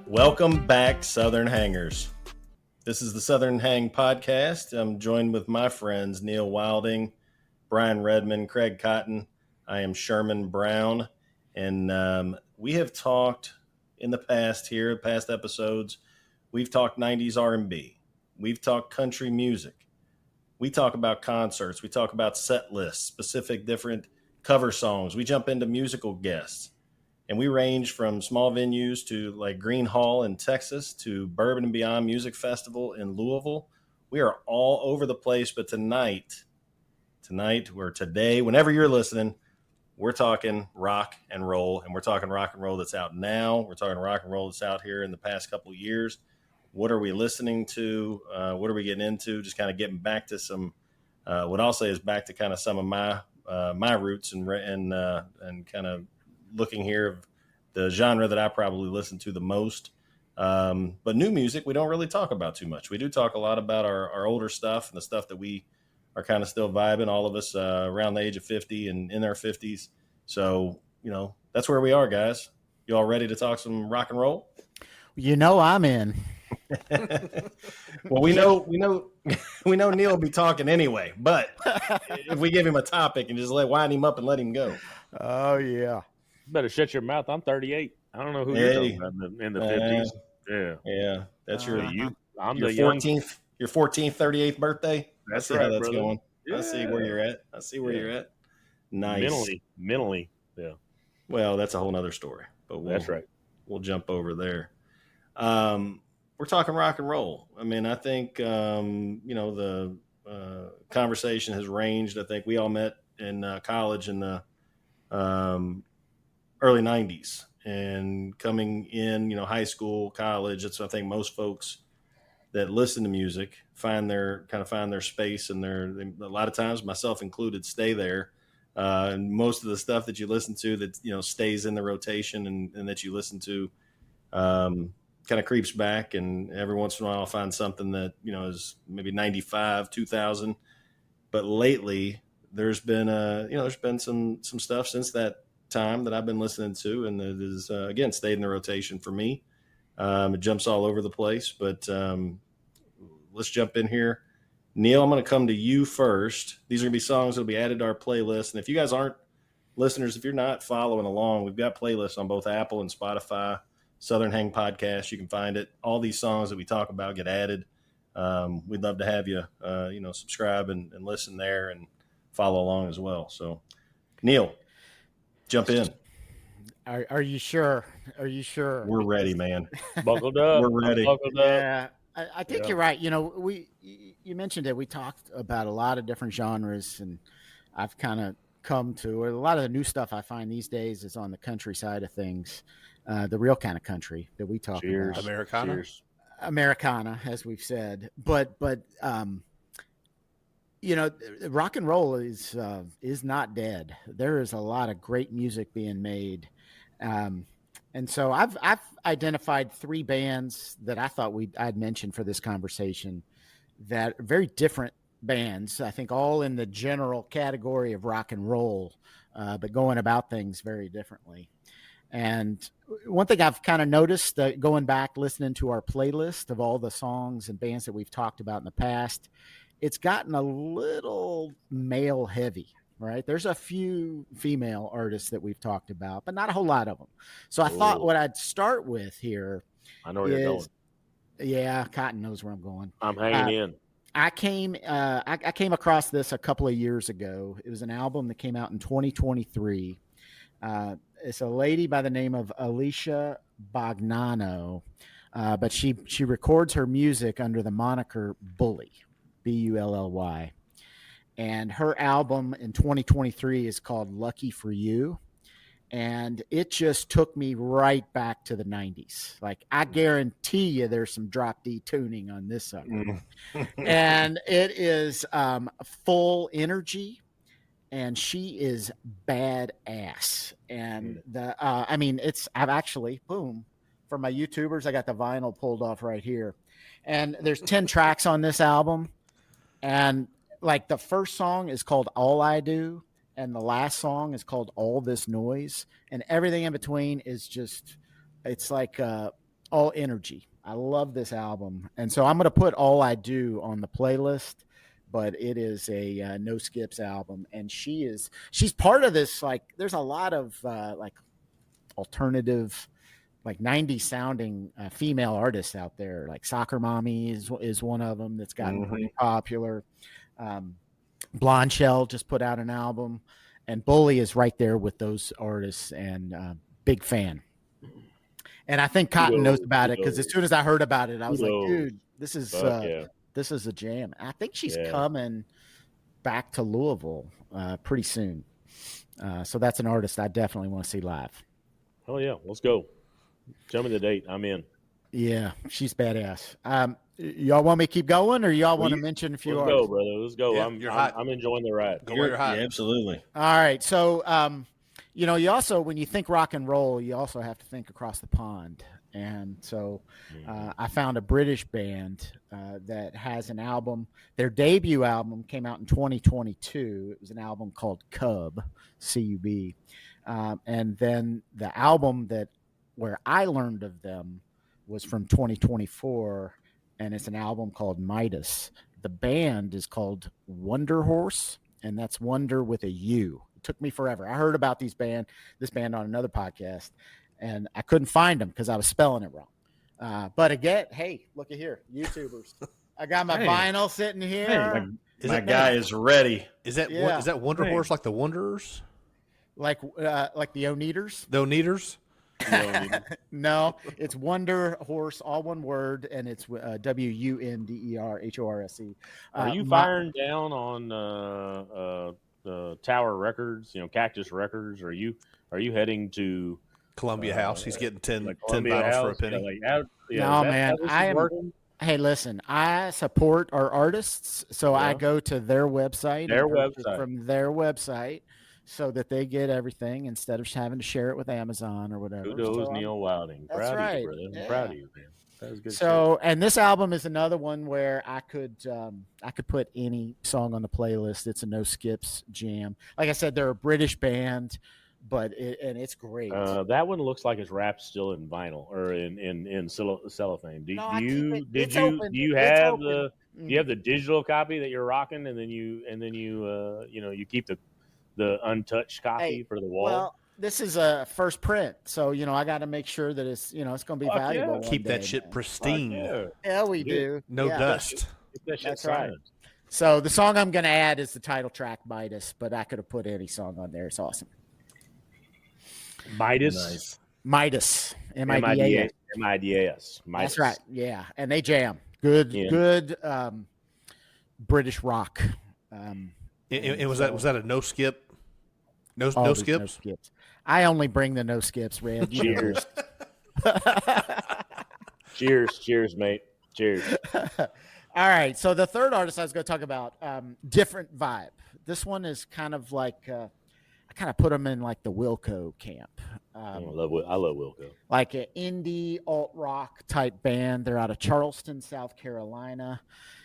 Welcome back, Southern Hangers. This is the Southern Hang Podcast. I'm joined with my friends Neil Wilding, Brian Redmond, Craig Cotton. I am Sherman Brown, and we have talked in the past episodes. We've talked 90s R&B. We've talked country music. We talk about concerts. We talk about set lists, specific different cover songs. We jump into musical guests. And we range from small venues to like Green Hall in Texas to Bourbon and Beyond Music Festival in Louisville. We are all over the place. But tonight, or today, whenever you're listening, we're talking rock and roll. And we're talking rock and roll that's out now. We're talking rock and roll that's out here in the past couple of years. What are we listening to? What are we getting into? Just kind of getting back to some, what I'll say is back to kind of some of my roots and kind of looking here of the genre that I probably listen to the most. But new music, we don't really talk about too much. We do talk a lot about our older stuff and the stuff that we are kind of still vibing, all of us around the age of 50 and in our 50s. So, that's where we are, guys. You all ready to talk some rock and roll? I'm in. Well, we know Neil will be talking anyway, but if we give him a topic and just wind him up and let him go. Oh, yeah. Better shut your mouth. I'm 38. I don't know who you're talking about in the 50s. Yeah. That's your 14th. Your 14th, 38th birthday. That's right, how that's brother. going. Yeah. I see where you're at. Nice. Mentally. Yeah. Well, that's a whole nother story. But that's right. We'll jump over there. We're talking rock and roll. I mean, I think the conversation has ranged. I think we all met in college in the early 90s, and coming in, high school, college. It's, I think, most folks that listen to music find their space, and a lot of times, myself included, stay there. And most of the stuff that you listen to that, stays in the rotation and that you listen to, kind of creeps back. And every once in a while I'll find something that, is maybe 95, 2000. But lately there's been some stuff since that time that I've been listening to, and it is again stayed in the rotation for me. It jumps all over the place, but let's jump in here. Neil, I'm going to come to you first. These are going to be songs that will be added to our playlist, and if you guys aren't listeners, if you're not following along, we've got playlists on both Apple and Spotify. Southern Hang Podcast, you can find it. All these songs that we talk about get added. We'd love to have you subscribe and listen there and follow along as well. So Neil, jump in. Are you sure? We're ready, man. Buckled up. We're ready. Buckled up. Yeah, I think you're right. You mentioned it. We talked about a lot of different genres, and I've kind of come to a lot of the new stuff I find these days is on the country side of things, the real kind of country that we talk about. Americana, as we've said. But rock and roll is not dead. There is a lot of great music being made. And so I've identified three bands that I thought I'd mention for this conversation that are very different bands. I think all in the general category of rock and roll, but going about things very differently. And one thing I've kind of noticed that going back, listening to our playlist of all the songs and bands that we've talked about in the past, it's gotten a little male heavy, right? There's a few female artists that we've talked about, but not a whole lot of them. So I thought what I'd start with here. I know where you're going. Yeah, Cotton knows where I'm going. I'm hanging in. I came across this a couple of years ago. It was an album that came out in 2023. It's a lady by the name of Alicia Bognanno, but she records her music under the moniker Bully, Bully. And her album in 2023 is called Lucky for You. And it just took me right back to the 90s. Like, I guarantee you there's some drop D tuning on this sucker. And it is full energy. And she is badass. And I've actually, boom, for my YouTubers, I got the vinyl pulled off right here. And there's 10 tracks on this album. And like the first song is called All I Do. And the last song is called All This Noise. And everything in between is just, it's like all energy. I love this album, and so I'm going to put All I Do on the playlist. But it is a no skips album, and she's part of this. Like, there's a lot of like alternative, like 90s sounding female artists out there. Like Soccer Mommy is one of them that's gotten pretty popular. Blonde Shell just put out an album, and Bully is right there with those artists, and big fan. And I think Cotton knows about it, because as soon as I heard about it, I was like, dude, this is this is a jam. I think she's coming back to Louisville pretty soon. So that's an artist I definitely want to see live. Oh yeah, let's go. Tell me the date. I'm in. Yeah, she's badass. Y'all want me to keep going, or y'all want to mention a few Let's artists? go, brother. Let's go. Yeah, I'm enjoying the ride. Go where you're hot. Yeah, absolutely. All right. So, you also, when you think rock and roll, you also have to think across the pond. And so I found a British band that has an album. Their debut album came out in 2022. It was an album called Cub, C-U-B. And then the album where I learned of them was from 2024, and it's an album called Midas. The band is called Wunderhorse, and that's Wonder with a U. It took me forever. I heard about this band on another podcast, and I couldn't find them because I was spelling it wrong. But again, hey, look at here, YouTubers. I got my vinyl sitting here. My guy is ready. Is that Wunderhorse like the Wanderers? Like the Oneaters? The Oneaters? No, it's Wonder Horse, all one word, and it's Wunderhorse. Are you firing down on Tower Records? Cactus Records? Are you heading to Columbia House? He's getting 10 Columbia bottles House, for a penny. No, man, I am. Working? Hey, listen, I support our artists, so I go to their website. From their website, so that they get everything instead of having to share it with Amazon or whatever. Kudos, Neil Wilding. That's proud right. of you, brother. I'm proud of you, man. That was good. So, and this album is another one where I could put any song on the playlist. It's a no skips jam. Like I said, they're a British band, but it's great. That one looks like it's wrapped still in vinyl or in cellophane. Do you have the digital copy that you're rocking, and then you keep the untouched copy for the wall? Well, this is a first print, so I got to make sure that it's it's going to be valuable. Keep that shit pristine. Yeah, we do. No dust. That's right. So the song I'm going to add is the title track, Midas, but I could have put any song on there. It's awesome. Midas. Nice. Midas. M-I-D-A-S. M-I-D-A-S. Midas. That's right. Yeah, and they jam. Good British rock. And was that a no skip? No skips? No skips. I only bring the no skips, Red. Cheers. Cheers, mate. Cheers. All right. So the third artist I was going to talk about, different vibe. This one is kind of like I kind of put them in like the Wilco camp. I love Wilco. Like an indie alt rock type band. They're out of Charleston, South Carolina.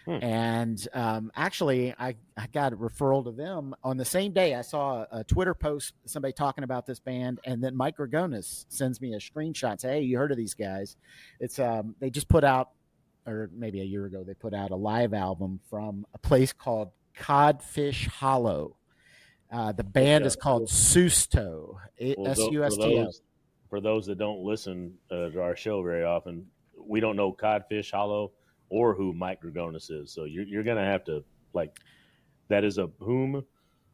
And actually, I got a referral to them on the same day. I saw a Twitter post, somebody talking about this band, and then Mike Ragonis sends me a screenshot and say, "Hey, you heard of these guys?" It's they just put out, or maybe a year ago, they put out a live album from a place called Codfish Hollow. The band is called SUSTO, S-U-S-T-O. For those that don't listen to our show very often, we don't know Codfish Hollow or who Mike Ragonis is. So you're going to have to, that is a whom.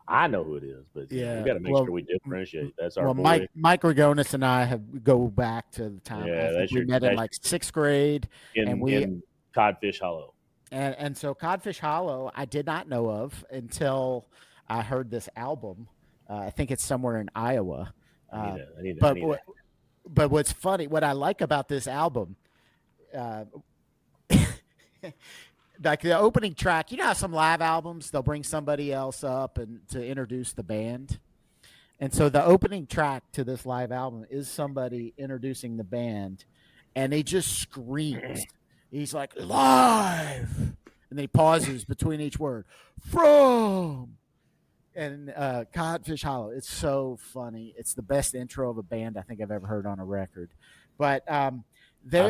I know who it is, but we got to make sure we differentiate. That's our boy. Mike Ragonis and I go back to the time. We met in sixth grade. In Codfish Hollow. And so Codfish Hollow, I did not know of until I heard this album. I think it's somewhere in Iowa. But what's funny, what I like about this album, like the opening track, how some live albums, they'll bring somebody else up and to introduce the band. And so the opening track to this live album is somebody introducing the band, and he just screams. He's like, live. And then he pauses between each word. From. And Codfish Hollow. It's so funny. It's the best intro of a band I think I've ever heard on a record. But I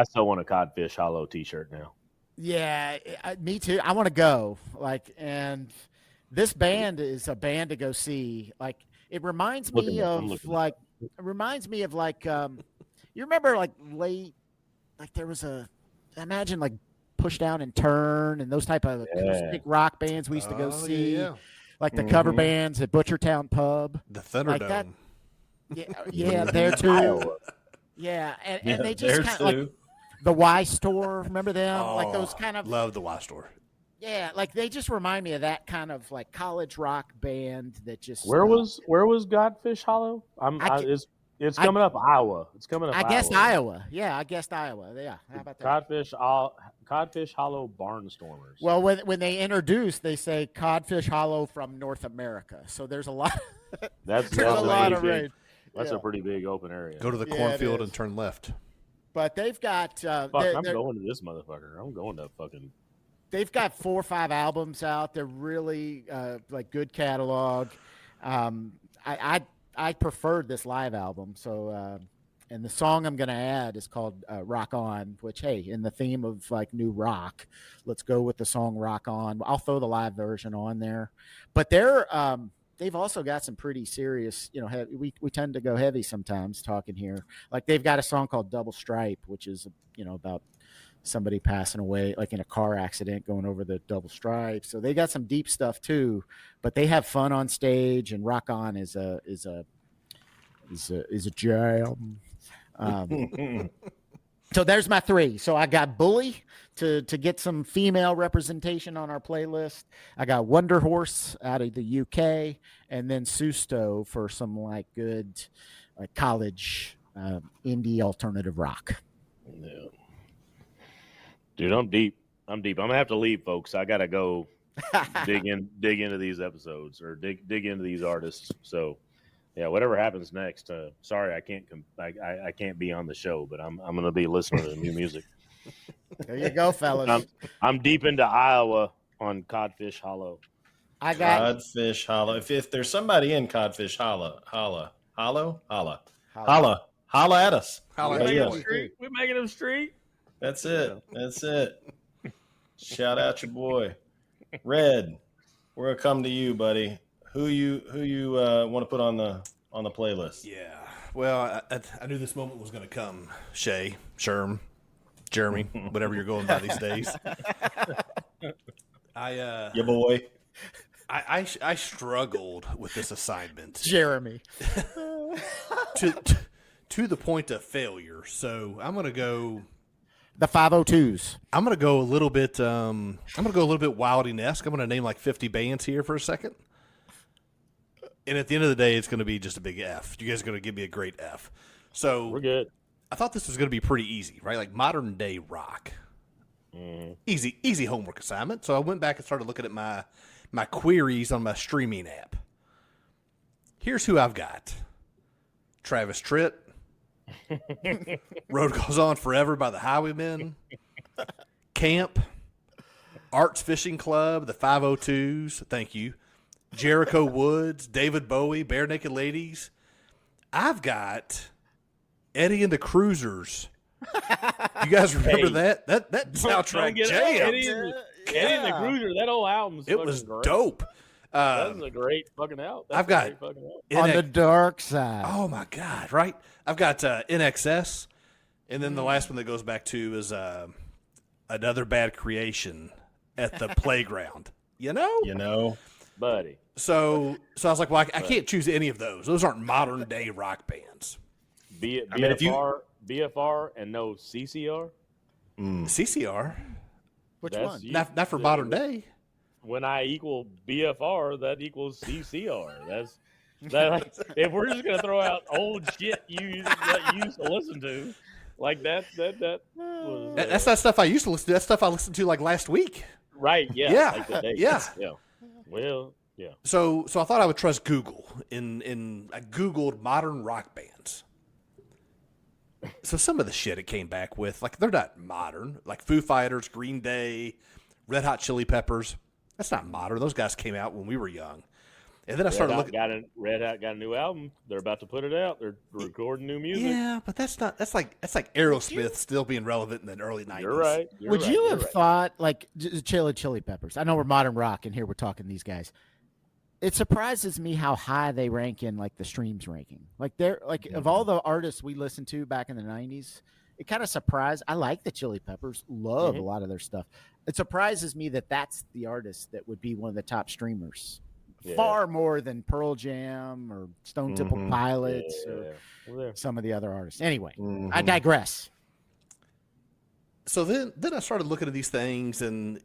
still want a Codfish Hollow T-shirt now. Yeah, me too. I want to go. And this band is a band to go see. It reminds me of you remember late, there was imagine Push Down and Turn and those type of acoustic rock bands we used to go see. Yeah. The cover bands at Butchertown Pub. The Thunderdome. Yeah, there too. Yeah, and they just kind of the Y Store, remember them? Those kind of love the Y Store. Yeah, they just remind me of that kind of college rock band that just. Where was Godfish Hollow? It's coming up Iowa. It's coming up. I guessed Iowa. Yeah, I guessed Iowa. Yeah, how about that? Codfish Hollow Barnstormers. Well, when they introduce, they say Codfish Hollow from North America. So there's a lot. There's a lot of range. That's a pretty big open area. Go to the cornfield and turn left. But they've got. I'm going to this motherfucker. I'm going to fucking. They've got 4 or 5 albums out. They're really good catalog. I preferred this live album. So, and the song I'm going to add is called "Rock On," which, hey, in the theme of new rock, let's go with the song "Rock On." I'll throw the live version on there. But they've also got some pretty serious, heavy, we tend to go heavy sometimes talking here. They've got a song called "Double Stripe," which is about somebody passing away in a car accident going over the double stripe. So they got some deep stuff too, but they have fun on stage, and Rock On is a jam. So there's my 3. So I got Bully to get some female representation on our playlist. I got Wunderhorse out of the UK, and then SUSTO for some good college indie alternative rock. Yeah. Dude, I'm deep. I'm gonna have to leave, folks. I gotta go dig into these episodes or dig into these artists. So, yeah, whatever happens next. Sorry, I can't be on the show, but I'm gonna be listening to new music. There you go, fellas. I'm deep into Iowa on Codfish Hollow. I got Codfish Hollow. If there's somebody in Codfish Hollow, holla at us. We're making them street. That's it. Shout out your boy, Red. We're gonna come to you, buddy. Who you want to put on the playlist? Yeah. Well, I knew this moment was gonna come. Shay, Sherm, Jeremy, whatever you're going by these days. Your boy. I struggled with this assignment, Jeremy, to the point of failure. So I'm gonna go. The 502s. I'm gonna go a little bit. I'm gonna go a little bit Wilding-esque. I'm gonna name 50 bands here for a second. And at the end of the day, it's gonna be just a big F. You guys are gonna give me a great F. So we're good. I thought this was gonna be pretty easy, right? Modern day rock. Easy homework assignment. So I went back and started looking at my queries on my streaming app. Here's who I've got: Travis Tritt. Road Goes On Forever by the Highwaymen, Camp, Arts Fishing Club, the 502s, thank you, Jericho Woods, David Bowie, Bare Naked Ladies. I've got Eddie and the Cruisers. You guys remember that soundtrack jam? Eddie and the Cruiser, that old album. It was great. Dope. That was a great fucking album. I've got On the Dark Side. Oh my God! Right, I've got NXS, and then the last one that goes back to is Another Bad Creation at the Playground. You know, buddy. So I was like, well, I can't choose any of those. Those aren't modern day rock bands. BFR and no CCR. CCR. Which one? Not for modern day. When I equal BFR, that equals CCR. If we're just gonna throw out old shit that you used to listen to, that's not stuff I used to listen to. That's stuff I listened to last week. Right? Yeah. Yeah. Well, yeah. So I thought I would trust Google. I Googled modern rock bands. So some of the shit it came back with, they're not modern. Foo Fighters, Green Day, Red Hot Chili Peppers. That's not modern. Those guys came out when we were young. And then I started looking. Red Hot got a new album. They're about to put it out. They're recording new music. Yeah, but that's like Aerosmith still being relevant in the early 90s. You're right. Would you have thought, like, Chili Peppers? I know we're modern rock, and here we're talking these guys. It surprises me how high they rank in, like, the streams ranking. Like, they're like of all the artists we listened to back in the 90s, it kind of surprised. I like the Chili Peppers, love a lot of their stuff. It surprises me that that's the artist that would be one of the top streamers. Yeah. Far more than Pearl Jam or Stone Temple Pilots or some of the other artists. Anyway, I digress. So then I started looking at these things, and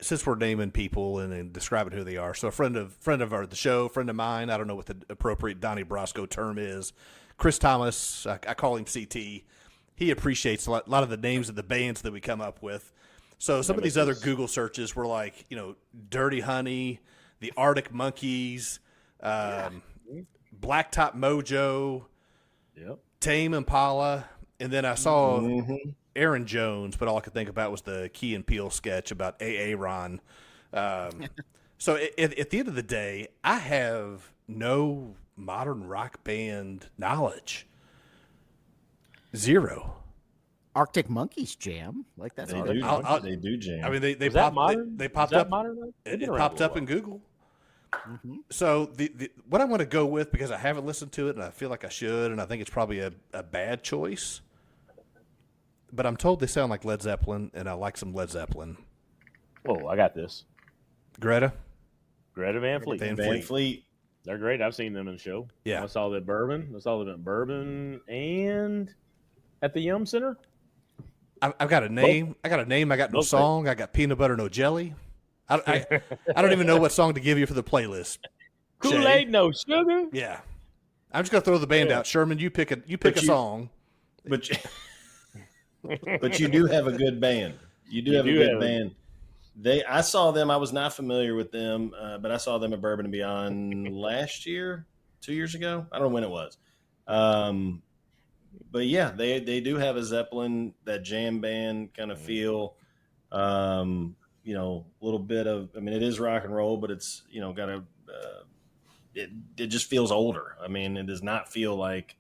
since we're naming people and describing who they are, so a friend of the show, friend of mine, I don't know what the appropriate Donnie Brasco term is, Chris Thomas, I call him CT. He appreciates a lot of the names of the bands that we come up with. So some of these other Google searches were like, Dirty Honey, the Arctic Monkeys, Blacktop Mojo, Tame Impala, and then I saw Aaron Jones, but all I could think about was the Key and Peele sketch about A.A. Ron. So at the end of the day, I have no modern rock band knowledge. Zero. Arctic Monkeys jam, like that's they do jam. I mean, they popped up. It popped up in Google. So the what I'm going to go with, because I haven't listened to it and I feel like I should, and I think it's probably a bad choice, but I'm told they sound like Led Zeppelin, and I like some Led Zeppelin. Oh, I got this. Greta Van Fleet. Van Fleet. They're great. I've seen them in the show. Yeah. I saw them at Bourbon and at the Yum Center. I've got a name. I got no song. I got Peanut Butter No Jelly. I don't even know what song to give you for the playlist. Kool-Aid No Sugar. Yeah, I'm just gonna throw the band out. Sherman, you pick a song. But you do have a good band. You do have a good band. I saw them. I was not familiar with them, but I saw them at Bourbon and Beyond last year, 2 years ago. I don't know when it was. But yeah, they do have a Zeppelin, that jam band kind of feel. A little bit of, I mean, it is rock and roll, but it's, got a, it just feels older. I mean, it does not feel like,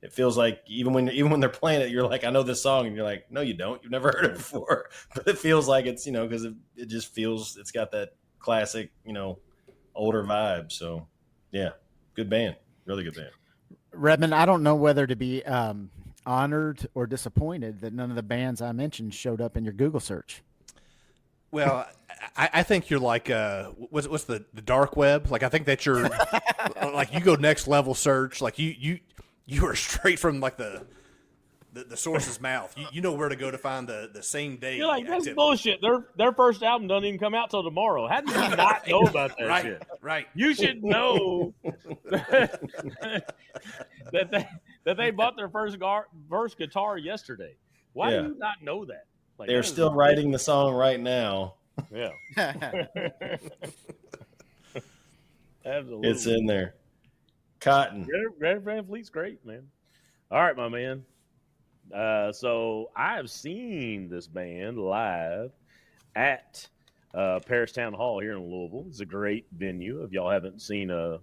it feels like even when they're playing it, you're like, I know this song, and you're like, no, you don't. You've never heard it before. But it feels like it's, because it just feels, it's got that classic, older vibe. So yeah, good band, really good band. Redmond, I don't know whether to be honored or disappointed that none of the bands I mentioned showed up in your Google search. Well, I think you're like what's the dark web? Like, I think that you're like, you go next level search. Like you are straight from like the source's mouth. You know where to go to find the same day. You're like, that's bullshit. Their first album doesn't even come out till tomorrow. How do you not know about that shit? Right. You should know that they bought their first guitar yesterday. Why do you not know that? Like, they're still writing the song right now. Yeah. Absolutely. It's in there. Cotton. Greta Van Fleet's great, man. All right, my man. So I have seen this band live at Paris Town Hall here in Louisville. It's a great venue. If y'all haven't seen a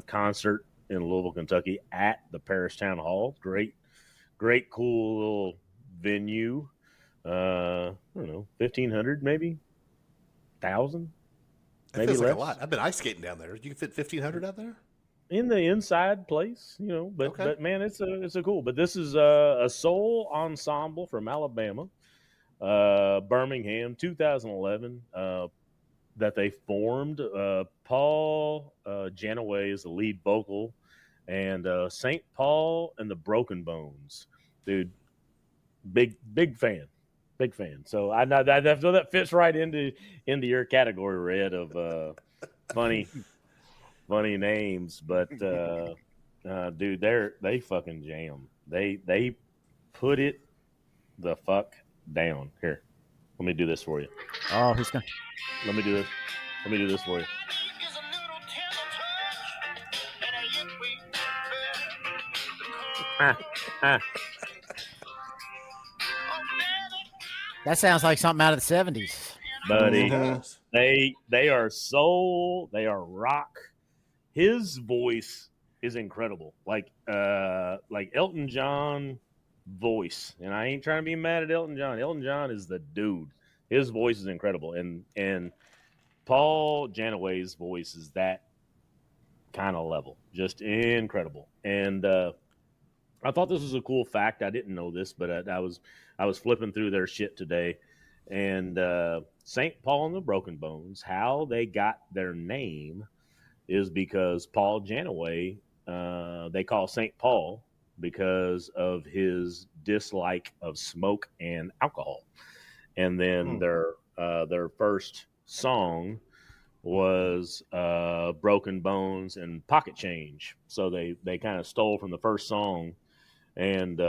concert in Louisville, Kentucky at the Paris Town Hall, great, cool little venue. I don't know, 1,500 maybe, 1,000, maybe feels less. Like a lot. I've been ice skating down there. You can fit 1,500 out there in the inside place, But man, it's a cool. But this is a soul ensemble from Alabama, Birmingham, 2011. That they formed. Paul Janeway is the lead vocal, and St. Paul and the Broken Bones, dude. Big fan. Big fan. So I feel that fits right into your category, Red, of funny names. But dude, they fucking jam. They put it the fuck down. Here, let me do this for you. Oh, who's going? Let me do this for you. That sounds like something out of the 70s. Buddy, they are soul, they are rock, his voice is incredible. Like Elton John voice. And I ain't trying to be mad at Elton John. Elton John is the dude. His voice is incredible. And Paul Janeway's voice is that kind of level. Just incredible. And I thought this was a cool fact. I didn't know this, but I was flipping through their shit today. And St. Paul and the Broken Bones, how they got their name is because Paul Janeway, they call St. Paul because of his dislike of smoke and alcohol. And then their first song was Broken Bones and Pocket Change. So they kind of stole from the first song, and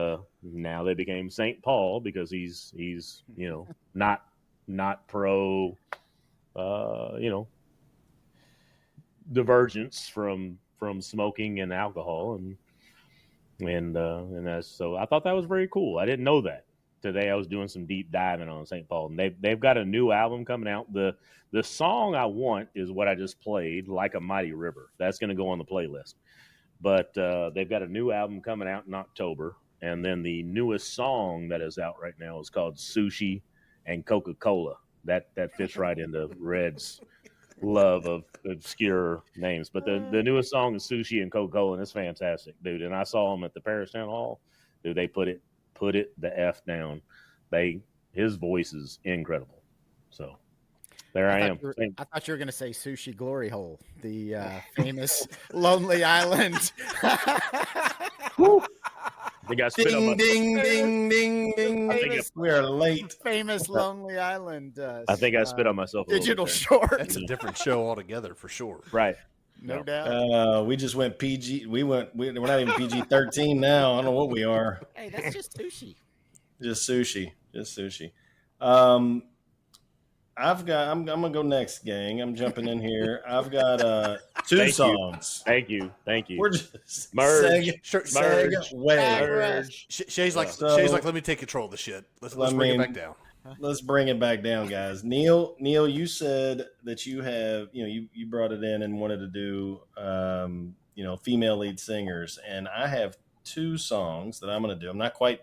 now they became St. Paul because he's not pro divergence from smoking and alcohol, and that's, so I thought that was very cool. I didn't know that. Today I was doing some deep diving on St. Paul, and they've got a new album coming out. The song I want is what I just played, Like a Mighty River. That's going to go on the playlist. But they've got a new album coming out in October, and then the newest song that is out right now is called Sushi and Coca-Cola. That fits right into Red's love of obscure names. But the newest song is Sushi and Coca-Cola, and it's fantastic, dude. And I saw them at the Paris Town Hall. Dude, they put it the F down. His voice is incredible. So there I am. I thought you were going to say Sushi Glory Hole, the famous Lonely Island. I think I spit on myself. Ding. We are late. Famous Lonely Island. I think I spit on myself. Digital short. That's a different show altogether, for sure. Right. No doubt. We just went PG. We're not even PG-13 now. I don't know what we are. Hey, that's just sushi. Just sushi. I'm gonna go next, gang. I'm jumping in here. I've got two songs. Thank you. We're just merge. Shay's like, let me take control of the shit. Let's bring it back down. Let's bring it back down, guys. Neil, you said that you have, you brought it in and wanted to do, female lead singers, and I have two songs that I'm going to do. I'm not quite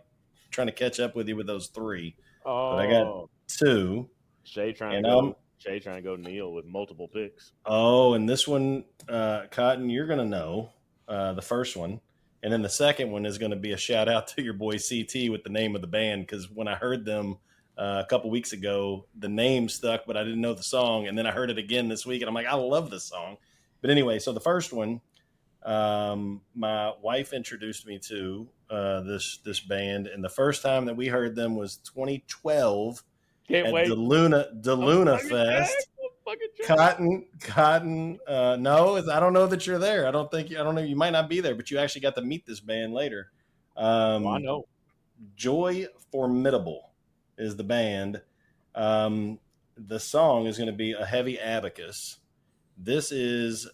trying to catch up with you with those three, but I got two. Shay trying to go Neil with multiple picks. Oh, and this one, Cotton, you're going to know the first one. And then the second one is going to be a shout out to your boy CT with the name of the band, because when I heard them a couple weeks ago, the name stuck, but I didn't know the song. And then I heard it again this week, and I'm like, I love this song. But anyway, so the first one, my wife introduced me to this band, and the first time that we heard them was 2012 Can't at wait. the Luna Fest. Cotton. No, I don't know that you're there. I don't know. You might not be there, but you actually got to meet this band later. I know. Joy Formidable is the band. The song is going to be A Heavy Abacus. This is,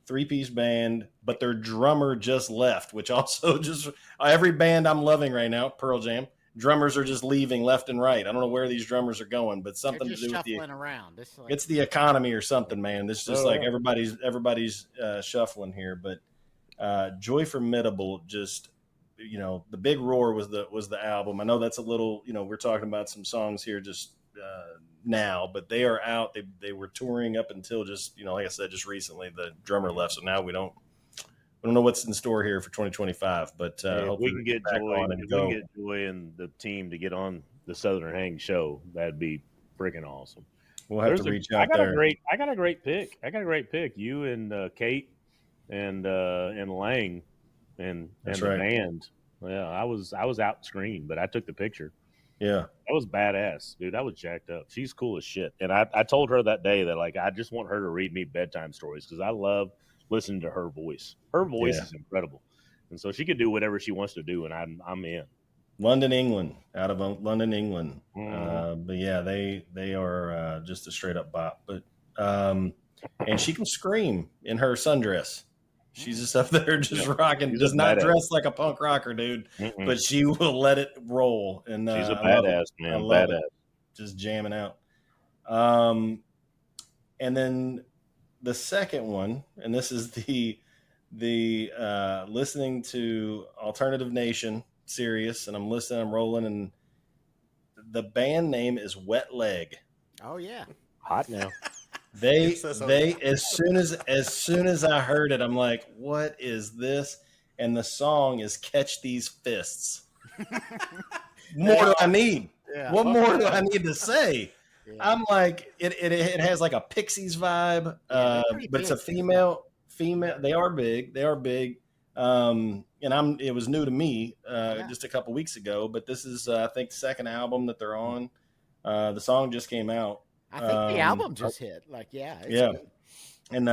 three-piece band, but their drummer just left, which also just every band I'm loving right now, Pearl Jam, drummers are just leaving left and right. I don't know where these drummers are going, but something to do with around. It's the economy or something, man. This is just everybody's shuffling here. But Joy Formidable, just the Big Roar was the album. I know that's a little, we're talking about some songs here just now, but they are out. They were touring up until just like I said, just recently the drummer left, so now we don't know what's in store here for 2025, but we can get Joy and the team to get on the Southern Hang show. That'd be freaking awesome. We'll have to reach out there. I got a great pick. You and Kate and Lang and That's the right. band. Yeah, I was out screen, but I took the picture. Yeah, that was badass, dude. I was jacked up. She's cool as shit, and I told her that day that I just want her to read me bedtime stories because I love listening to her voice. Her voice is incredible, and so she can do whatever she wants to do, and I'm in. London, England, out of London, England. Mm-hmm. But yeah, they are just a straight up bop. But and she can scream in her sundress. She's just up there just rocking. Does not dress like a punk rocker, dude, but she will let it roll. And she's a badass, man. Badass. Just jamming out. And then the second one, and this is the listening to Alternative Nation Sirius, and I'm listening, I'm rolling, and the band name is Wet Leg. Oh yeah, hot now. They as soon as I heard it, I'm like, what is this? And the song is Catch These Fists. More do I need? Yeah. What more do I need to say? Yeah. I'm like, it has like a Pixies vibe, but it's a female. They are big. And it was new to me just a couple weeks ago, but this is, I think, the second album that they're on. The song just came out. I think the album just hit. Like, yeah. Good. And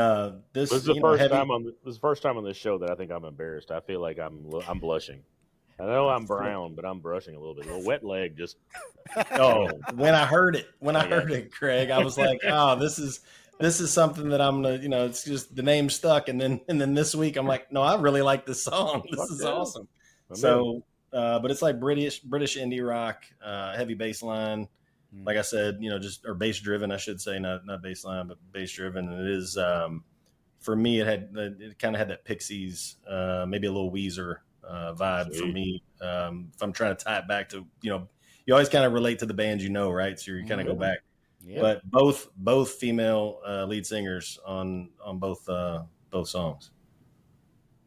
this is the first time on this first time on this show that I think I'm embarrassed. I feel like I'm blushing. I know I'm brown, but I'm brushing a little bit. A Wet Leg just. Oh, when I heard it, Craig, I was like, oh, this is something that I'm gonna, it's just the name stuck, and then this week I'm like, no, I really like this song. This is awesome. So, but it's like British indie rock, heavy bass line. Like I said, or bass driven, I should say, not bass line, but bass driven. And it is, for me, it kind of had that Pixies, maybe a little Weezer vibe for me. If I'm trying to tie it back to, you always kind of relate to the bands, right? So you kind of go back. Yeah. But both female lead singers on both songs.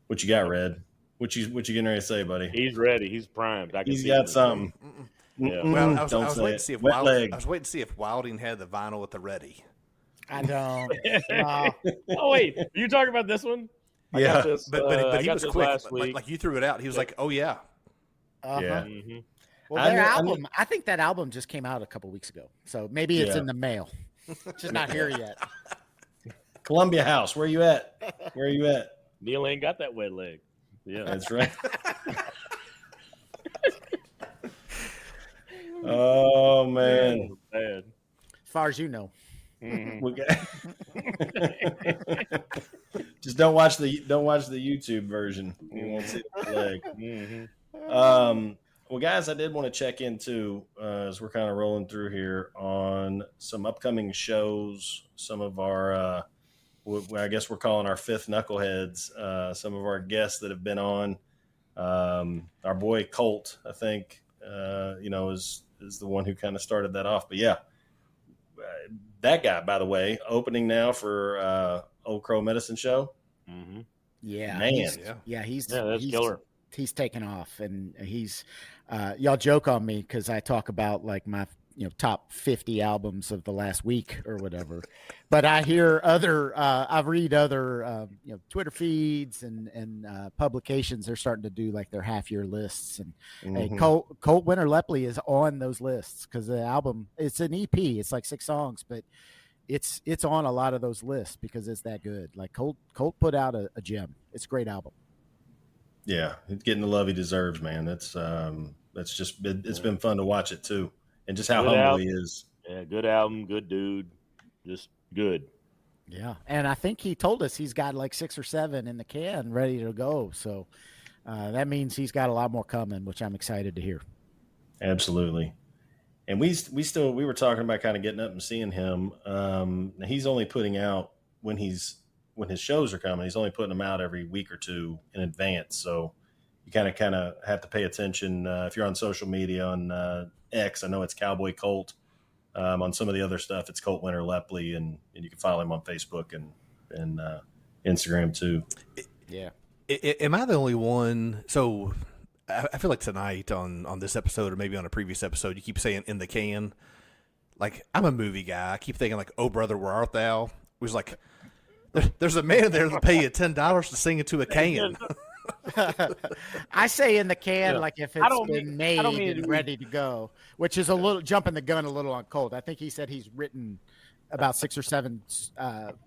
What you got, Red? What you getting ready to say, buddy? He's ready. He's primed. He's got something. Yeah. Well, I was waiting to see if Wilding had the vinyl at the ready. I don't. Oh wait, are you talking about this one? Yeah, but he was quick. Like you threw it out. He was like, "Oh yeah, uh-huh. Yeah." Mm-hmm. Well, their album. I think that album just came out a couple weeks ago, so maybe it's in the mail. It's just not here yet. Columbia House, where you at? Neil ain't got that wet leg. Yeah, that's right. Oh man, as far as you know. Mm-hmm. Just don't watch the YouTube version. You won't see the leg. Mm-hmm. Well, guys, I did want to check into as we're kind of rolling through here on some upcoming shows. Some of our, I guess we're calling our fifth knuckleheads. Some of our guests that have been on. Our boy Coltt, I think, is the one who kind of started that off. But yeah, that guy, by the way, opening now for Old Crow Medicine Show. Mm-hmm. Yeah, man, he's killer. He's taken off, and he's y'all joke on me because I talk about like my top 50 albums of the last week or whatever, but I hear I read other Twitter feeds and publications. They're starting to do like their half year lists, and hey, Coltt Winter Lepley is on those lists because the album, it's an EP, it's like 6 songs, but it's on a lot of those lists because it's that good. Like Coltt put out a gem. It's a great album. Yeah, he's getting the love he deserves, man. It's been fun to watch it too, and just how humble he is. Yeah, good album, good dude, just good. Yeah, and I think he told us he's got like 6 or 7 in the can ready to go. So that means he's got a lot more coming, which I'm excited to hear. Absolutely. And we were talking about kind of getting up and seeing him. He's only putting out when his shows are coming. He's only putting them out every week or two in advance. So you kind of have to pay attention. If you're on social media on X, I know it's Cowboy Coltt. On some of the other stuff, it's Coltt Winter Lepley, and you can follow him on Facebook and Instagram too. Yeah. Am I the only one? So I feel like tonight on this episode or maybe on a previous episode, you keep saying in the can. Like, I'm a movie guy. I keep thinking like, "Oh brother, where art thou?" It was like, there's a man there that'll pay you $10 to sing into a can. I say in the can, like if it's been made and ready to go, which is a little jumping the gun a little on Coltt. I think he said he's written about 6 or 7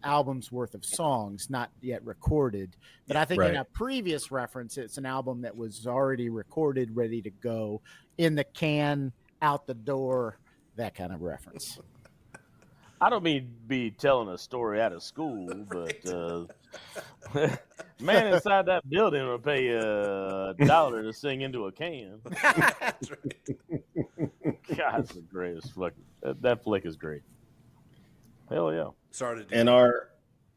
albums worth of songs, not yet recorded. But I think in a previous reference, it's an album that was already recorded, ready to go, in the can, out the door, that kind of reference. I don't mean to be telling a story out of school, but man inside that building will pay $1 to sing into a can. That's right. God, it's the greatest flick. That flick is great. Hell yeah. Sorry to do and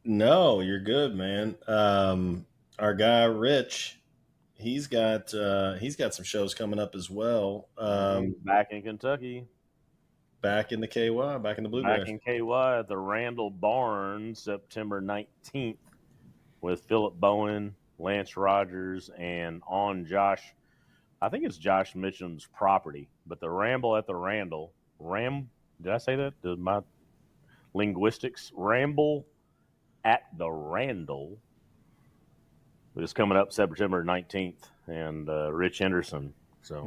No, you're good, man. Our guy Ritch, he's got some shows coming up as well. Back in Kentucky. Back in the KY, back in the Bluegrass. Back in KY at the Randall Barn, September 19th, with Philip Bowen, Lance Rogers, and on Josh. I think it's Josh Mitchum's property, but the Ramble at the Randall. Did I say that? Did my linguistics? Ramble at the Randall. It's coming up September 19th, and Ritch Henderson. So,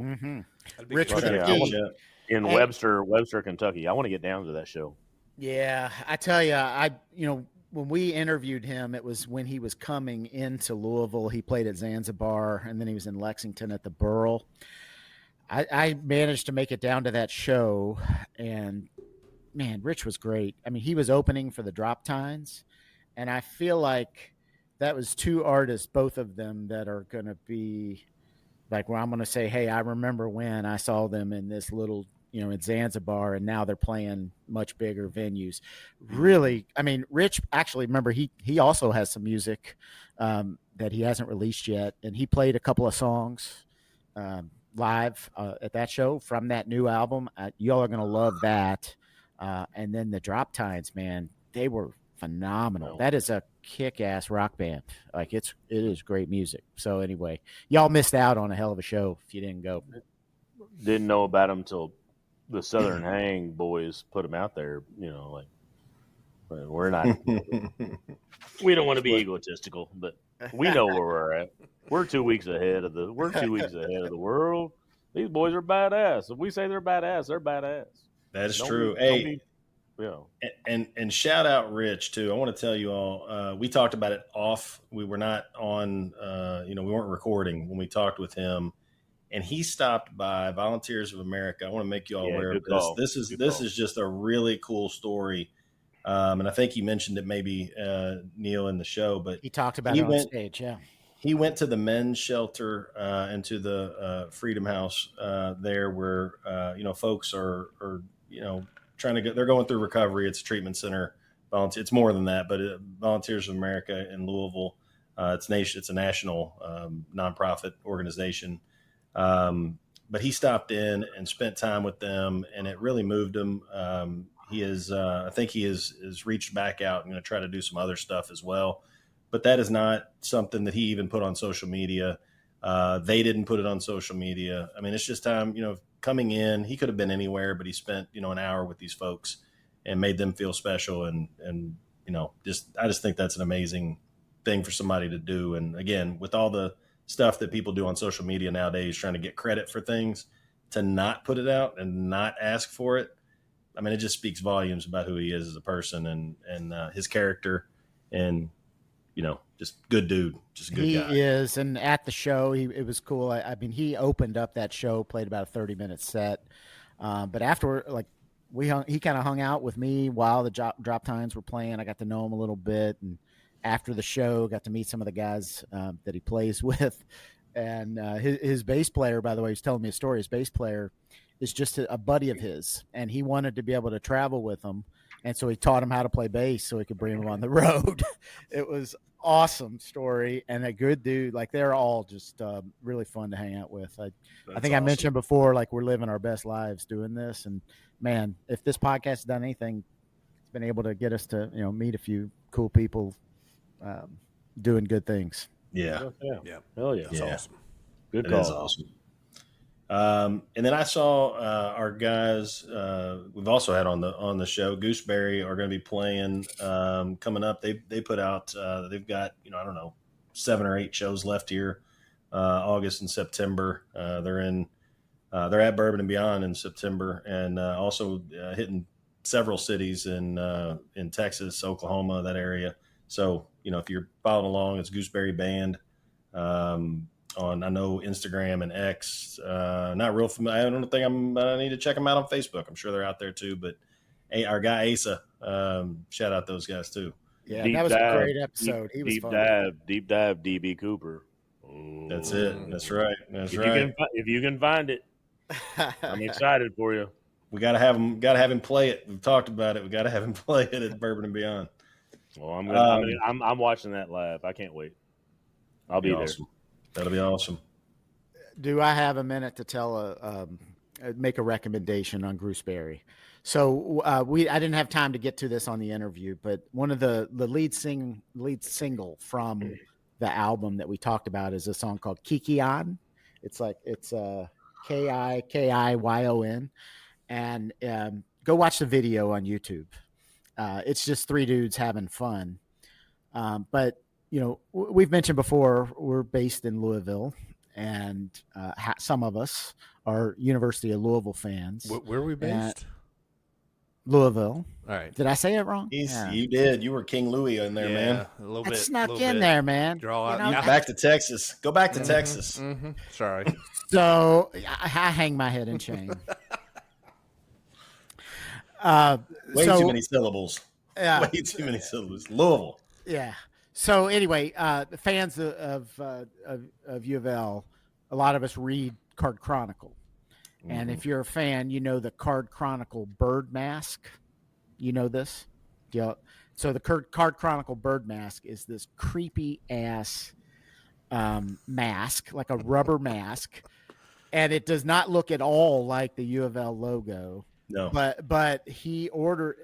Ritch with Yeah, a P. in Hey. Webster, Kentucky. I want to get down to that show. Yeah, I tell you, when we interviewed him, it was when he was coming into Louisville. He played at Zanzibar, and then he was in Lexington at the Burl. I managed to make it down to that show, and man, Ritch was great. I mean, he was opening for the Drop Tines, and I feel like that was two artists, both of them, that are going to be like where I'm going to say, hey, I remember when I saw them in this little, in Zanzibar, and now they're playing much bigger venues. Really, I mean, Ritch, actually, remember, he also has some music that he hasn't released yet, and he played a couple of songs live at that show from that new album. Y'all are going to love that. And then the Drop Tines, man, they were phenomenal. That is a kick-ass rock band. Like it is great music. So anyway, y'all missed out on a hell of a show if you didn't go. Didn't know about them till the Southern Hang boys put them out there. We're not. We don't want to be egotistical, but we know where we're at. We're 2 weeks ahead of the world. These boys are badass. If we say they're badass, they're badass. That is true. And shout out Ritch too. I want to tell you all, we talked about it off. We were not on, we weren't recording when we talked with him, and he stopped by Volunteers of America. I want to make you all aware of this. This is just a really cool story. And I think he mentioned it maybe, Neil, in the show, but he talked about it on stage. Yeah. He went to the men's shelter and to the Freedom House there where, folks are trying to they're going through recovery. It's a treatment center. It's more than that, but Volunteers of America in Louisville. It's a national nonprofit organization. But he stopped in and spent time with them, and it really moved him. I think he has reached back out and going to try to do some other stuff as well. But that is not something that he even put on social media. They didn't put it on social media. I mean, it's just time, coming in. He could have been anywhere, but he spent, an hour with these folks and made them feel special. And I just think that's an amazing thing for somebody to do. And again, with all the stuff that people do on social media nowadays, trying to get credit for things, to not put it out and not ask for it. I mean, it just speaks volumes about who he is as a person and his character and, just good dude, just a good guy. He is. And at the show, it was cool. I mean, he opened up that show, played about a 30-minute set. But afterward, he kind of hung out with me while the Drop Tines were playing. I got to know him a little bit. And after the show, got to meet some of the guys that he plays with. And his bass player, by the way, he's telling me a story. His bass player is just a buddy of his, and he wanted to be able to travel with him. And so he taught him how to play bass so he could bring him on the road. It was awesome story and a good dude. Like, they're all just really fun to hang out with. I think awesome. I mentioned before, like, we're living our best lives doing this. And man, if this podcast has done anything, it's been able to get us to, meet a few cool people doing good things. Yeah. Hell yeah. That's awesome. Good call. That's awesome. And then I saw our guys. We've also had on the show. Gooseberry are going to be playing coming up. They put out. They've got 7 or 8 shows left here, August and September. They're at Bourbon and Beyond in September, and also hitting several cities in Texas, Oklahoma, that area. So if you're following along, it's Gooseberry Band. On I know Instagram and X, not real familiar. I don't think I need to check them out on Facebook. I'm sure they're out there too. But our guy Asa, shout out those guys too. Yeah, that was a great episode. He was fun. Deep dive, DB Cooper. Ooh. That's it. That's right. If you can find it, I'm excited for you. We got to have him. Got to have him play it. We've talked about it. We got to have him play it at Bourbon and Beyond. Well, I'm watching that live. I can't wait. I'll be there. Awesome. That'll be awesome. Do I have a minute to tell make a recommendation on Gooseberry? So I didn't have time to get to this on the interview, but one of the lead single from the album that we talked about is a song called Kikiyon. It's Kikiyon, and go watch the video on YouTube. It's just three dudes having fun. But we've mentioned before, we're based in Louisville, and some of us are University of Louisville fans. Where are we based? Louisville. All right. Did I say it wrong? Yeah. You did. You were King Louis in there, man. A little I bit. snuck in there, man. Draw out. Back to Texas. Go back to Texas. Mm-hmm. Sorry. So I hang my head in shame. Way too many syllables. Yeah. Way too many syllables. Louisville. Yeah. So anyway, the fans of U of L, a lot of us read Card Chronicle. Mm-hmm. And if you're a fan, you know the Card Chronicle bird mask. You know this? Yeah. So the Card Chronicle bird mask is this creepy ass mask, like a rubber mask. And it does not look at all like the U of L logo. No. But he ordered,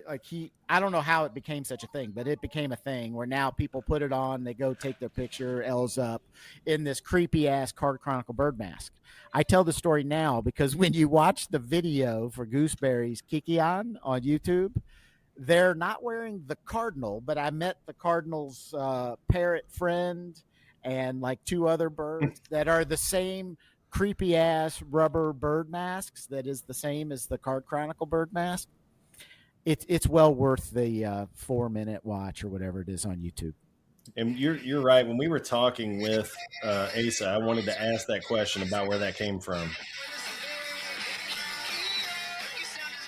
I don't know how it became such a thing, but it became a thing where now people put it on, they go take their picture, L's up, in this creepy ass Card Chronicle bird mask. I tell the story now because when you watch the video for Gooseberry's Kikiyon on YouTube, they're not wearing the cardinal, but I met the cardinal's parrot friend and like two other birds that are the same creepy ass rubber bird masks that is the same as the Card Chronicle bird mask. It's well worth the 4-minute watch or whatever it is on YouTube. And you're right. When we were talking with Asa, I wanted to ask that question about where that came from.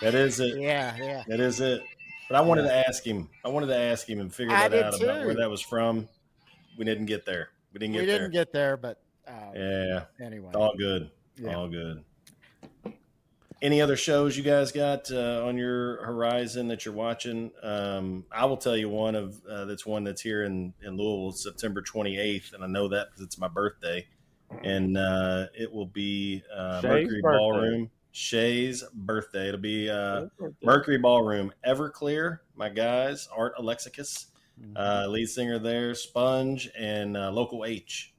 That is it. Yeah. That is it. But I wanted to ask him. And figure that out about where that was from. We didn't get there. We didn't get there, but anyway, all good. Yeah. All good. Any other shows you guys got on your horizon that you're watching? I will tell you one that's here in Louisville, September 28th, and I know that because it's my birthday, and it will be Mercury Ballroom. Shay's birthday. It'll be Mercury Ballroom. Everclear, my guys, Art Alexakis, lead singer there, Sponge, and Local H.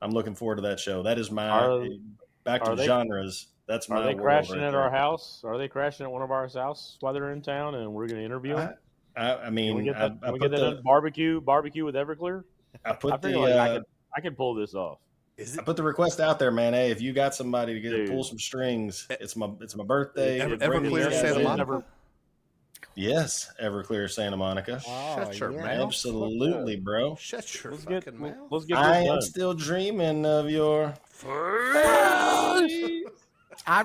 I'm looking forward to that show. That is back to genres. That's my. Are they crashing at our house? Are they crashing at one of our houses while they're in town, and we're going to interview them? I mean, we get that barbecue with Everclear. I could pull this off. I put the request out there, man. Hey, if you got somebody to pull some strings, it's my birthday. Everclear Santa Monica. Yes, Everclear Santa Monica. Shut your mouth. Absolutely, bro. Shut your fucking mouth. Let's get I am still dreaming of your. I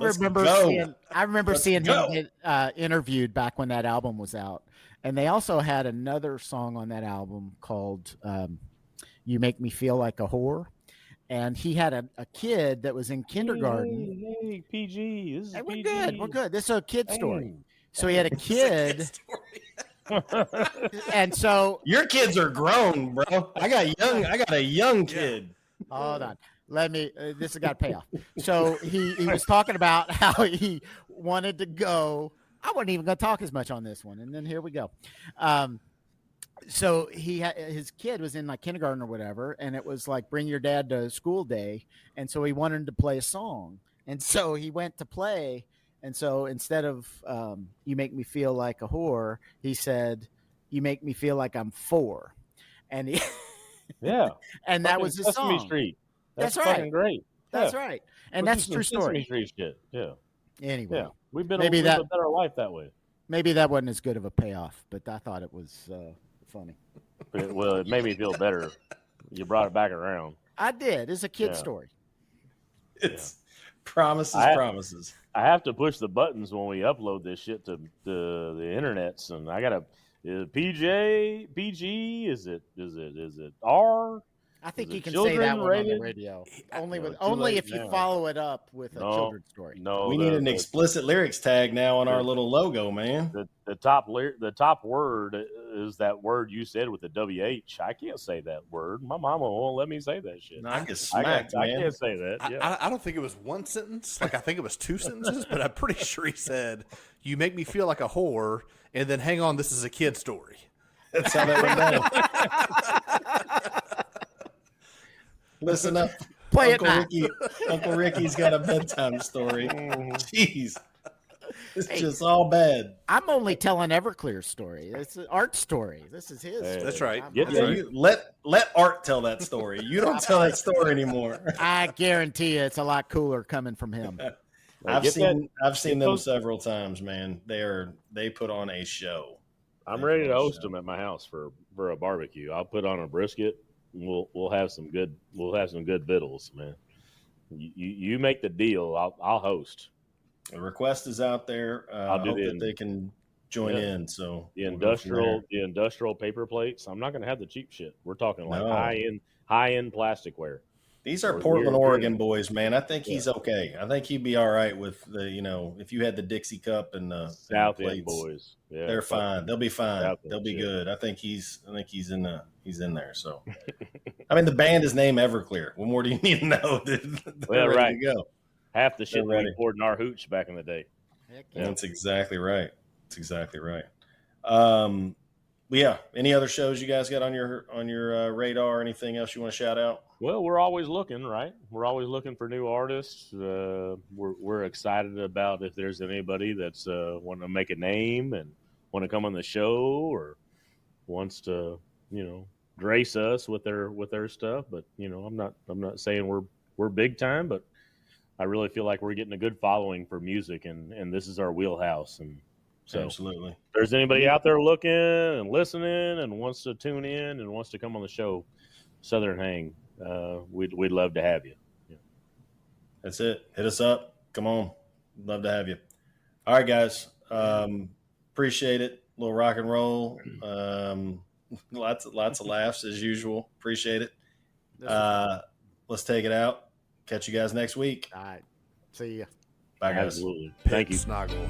remember seeing him get interviewed back when that album was out, and they also had another song on that album called "You Make Me Feel Like a Whore." And he had a kid that was in kindergarten. Hey, PG. This is PG. We're good. This is a kid story. So he had a kid. And so your kids are grown, bro. I got a young kid. Hold on. Let me. This has got to pay off. So he was talking about how he wanted to go. I wasn't even going to talk as much on this one, and then here we go. So his kid was in like kindergarten or whatever, and it was like bring your dad to school day, and so he wanted him to play a song, and so he went to play, and so instead of "You Make Me Feel Like a Whore," he said, "You Make Me Feel Like I'm 4," and and that was his Sesame song. Street. That's right. Fucking great. That's right, and that's a true story. Sesame Street shit. Yeah. Anyway, we've been a better life that way. Maybe that wasn't as good of a payoff, but I thought it was. Funny. Well, it made me feel better. You brought it back around. I did. It's a kid story. It's promises. I have to push the buttons when we upload this shit to the internets, and I gotta PG. Is it R? I think you can say that one on the radio. Only if you follow it up with a children's story. No, we need an explicit lyrics tag now on our little logo, man. The top word is that word you said with the WH. I can't say that word. My mama won't let me say that shit. No, I get smacked, I man. can't say that. Yeah. I don't think it was one sentence. Like, I think it was two sentences, but I'm pretty sure he said, "You make me feel like a whore," and then, "Hang on, this is a kid story." That's how that went down. Listen up. Play Uncle it Ricky. Uncle Ricky's got a bedtime story. Jeez. It's just all bad. I'm only telling Everclear's story. It's an Art story. This is his. Hey, That's right. Get Yeah, right. you, let Art tell that story. You don't tell that story anymore. I guarantee you, it's a lot cooler coming from him. I've seen them those- several times, man. They put on a show. I'm ready to host them at my house for a barbecue. I'll put on a brisket. We'll have some good victuals, man. You make the deal. I'll host. The request is out there. I hope that they can join in. So the industrial paper plates. I'm not going to have the cheap shit. We're talking like high end plasticware. These are Portland, Oregon boys, man. I think he's okay. I think he'd be all right with the, if you had the Dixie cup and the South plates, End boys. Yeah, they're fine. They'll be fine. South They'll End be shit. good. I think he's in there. So, I mean, the band is named Everclear. What more do you need to know? They're ready to go. Half the shit They're ready. we poured in our hooch back in the day. Yeah. That's exactly right. Yeah. Any other shows you guys got on your radar? Anything else you want to shout out? Well, we're always looking, right? We're always looking for new artists. We're excited about if there's anybody that's want to make a name and want to come on the show or wants to, grace us with their stuff. But I'm not saying we're big time, but I really feel like we're getting a good following for music, and this is our wheelhouse. And so, Absolutely. if there's anybody out there looking and listening and wants to tune in and wants to come on the show, Southern Hang, we'd love to have you. Yeah. That's it. Hit us up. Come on. Love to have you. All right, guys. Appreciate it. A little rock and roll. Lots of laughs as usual. Appreciate it. Let's take it out. Catch you guys next week. All right. See ya. Bye, guys. Absolutely. Pit Thank you. Snoggle.